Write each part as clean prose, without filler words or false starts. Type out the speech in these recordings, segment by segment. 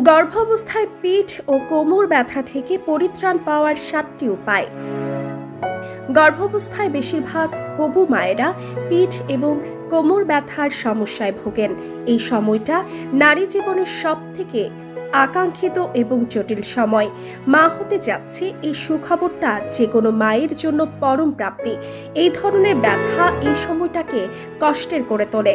গর্ভাবস্থায় পিঠ ও কোমর ব্যথা থেকে পরিত্রাণ পাওয়ার 7টি উপায়। গর্ভাবস্থায় বেশিরভাগ হবু মায়েরা পিঠ এবং কোমর ব্যথার সমস্যায় ভোগেন। এই সময়টা নারী জীবনের সবথেকে আকাঙ্ক্ষিত এবং জটিল সময়। মা হতে যাচ্ছে এই সুখবরটা যে কোনো মায়ের জন্য পরম প্রাপ্তি। এই ধরনের ব্যথা এই সময়টাকে কষ্টের করে তোলে।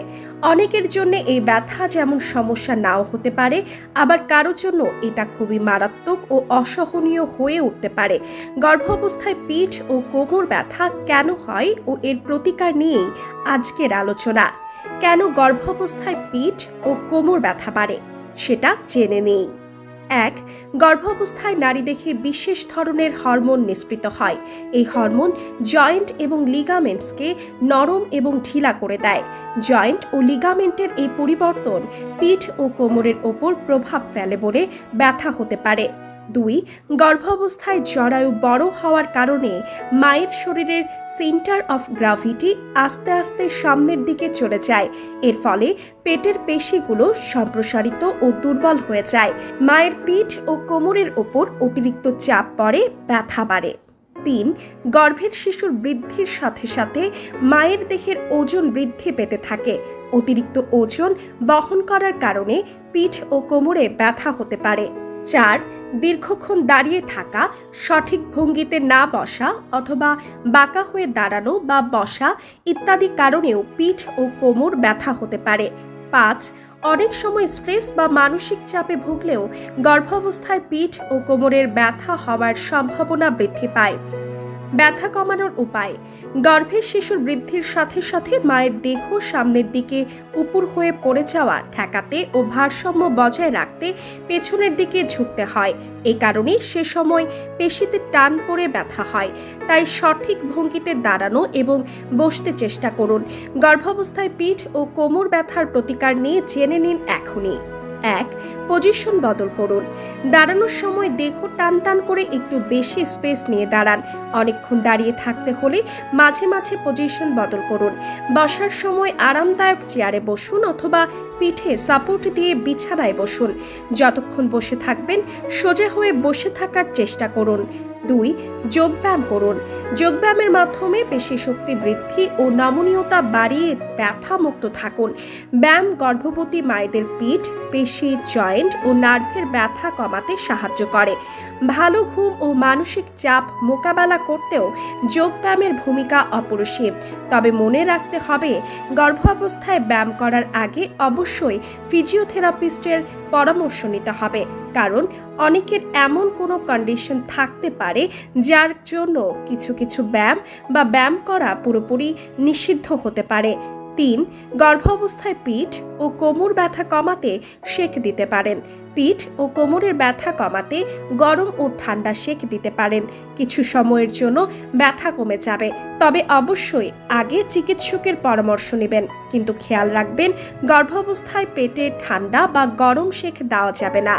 অনেকের জন্য এই ব্যথা যেমন সমস্যা নাও হতে পারে, আবার কারোর জন্য এটা খুবই মারাত্মক ও অসহনীয় হয়ে উঠতে পারে। গর্ভাবস্থায় পিঠ ও কোমর ব্যথা কেন হয় ও এর প্রতিকার নিয়েই আজকের আলোচনা। কেন গর্ভাবস্থায় পিঠ ও কোমর ব্যথা বাড়ে সেটা জেনে নেই। 1. গর্ভাবস্থায় নারীদেহে বিশেষ ধরনের হরমোন নিঃসৃত হয়। এই হরমোন জয়েন্ট এবং লিগামেন্টসকে নরম এবং ঢিলা করে দেয়। জয়েন্ট ও লিগামেন্টের এই পরিবর্তন পিঠ ও কোমরের ওপর প্রভাব ফেলে বলে ব্যথা হতে পারে। 2. গর্ভাবস্থায় জরায়ু বড় হওয়ার কারণে মায়ের শরীরের সেন্টার অফ গ্র্যাভিটি আস্তে আস্তে সামনের দিকে চলে যায়। এর ফলে পেটের পেশিগুলো সম্প্রসারিত ও দুর্বল হয়ে যায়। মায়ের পিঠ ও কোমরের ওপর অতিরিক্ত চাপ পড়ে, ব্যথা বাড়ে। 3. গর্ভের শিশুর বৃদ্ধির সাথে সাথে মায়ের দেহের ওজন বৃদ্ধি পেতে থাকে। অতিরিক্ত ওজন বহন করার কারণে পিঠ ও কোমরে ব্যথা হতে পারে। 4. দীর্ঘক্ষণ দাঁড়িয়ে থাকা, সঠিক ভঙ্গিতে না বসা অথবা বাঁকা হয়ে দাঁড়ানো বা বসা ইত্যাদি কারণেও পিঠ ও কোমর ব্যথা হতে পারে। 5. অনেক সময় স্ট্রেস বা মানসিক চাপে ভুগলেও গর্ভাবস্থায় পিঠ ও কোমরের ব্যথা হওয়ার সম্ভাবনা বৃদ্ধি পায়। ব্যথা কমানোর উপায়। গর্ভের শিশুর বৃদ্ধির সাথে সাথে মায়ের দেহ সামনের দিকে উপর হয়ে পড়ে যাওয়া ঠেকাতে ও ভারসাম্য বজায় রাখতে পেছনের দিকে ঝুঁকতে হয়। এই কারণে সে সময় পেশিতে টান পড়ে ব্যথা হয়। তাই সঠিক ভঙ্গিতে দাঁড়ানো এবং বসতে চেষ্টা করুন। গর্ভাবস্থায় পিঠ ও কোমর ব্যথার প্রতিকার নিয়ে জেনে নিন এখনই। 1. পজিশন বদল করুন। দাঁড়ানোর সময় দেহ টান টান করে একটু বেশি স্পেস নিয়ে দাঁড়ান। অনেকক্ষণ দাঁড়িয়ে থাকতে হলে মাঝে মাঝে পজিশন বদল করুন। বসার সময় আরামদায়ক চেয়ারে বসুন অথবা পিঠে সাপোর্ট দিয়ে বিছানায় বসুন। যতক্ষণ বসে থাকবেন সোজা হয়ে বসে থাকার চেষ্টা করুন। 2. যোগব্যায়াম করুন। যোগব্যায়ামের মাধ্যমে পেশি শক্তি বৃদ্ধি ও নমনীয়তা বাড়িয়ে ব্যথা মুক্ত থাকুন। ব্যায়াম গর্ভবতী মায়েদের পিঠ, পেশি, জয়েন্ট ও নার্ভের ব্যথা কমাতে সাহায্য করে। ভালো ঘুম ও মানসিক চাপ মোকাবেলা করতেও যোগব্যায়ামের ভূমিকা অপরিসীম। তবে মনে রাখতে হবে, গর্ভাবস্থায় ব্যায়াম করার আগে অবশ্যই ফিজিওথেরাপিস্টের পরামর্শ নিতে হবে, কারণ অনেকের এমন কোনো কন্ডিশন থাকতে পারে যার জন্য কিছু ব্যায়াম করা পুরোপুরি নিষিদ্ধ হতে পারে। 3. গর্ভাবস্থায় পিঠ ও কোমর ব্যথা কমাতে সেঁক দিতে পারেন। পিঠ ও কোমরের ব্যথা কমাতে গরম ও ঠান্ডা সেঁক দিতে পারেন। কিছু সময়ের জন্য ব্যথা কমে যাবে, তবে অবশ্যই আগে চিকিৎসকের পরামর্শ নেবেন। কিন্তু খেয়াল রাখবেন, গর্ভাবস্থায় পেটে ঠান্ডা বা গরম সেঁক দেওয়া যাবে না।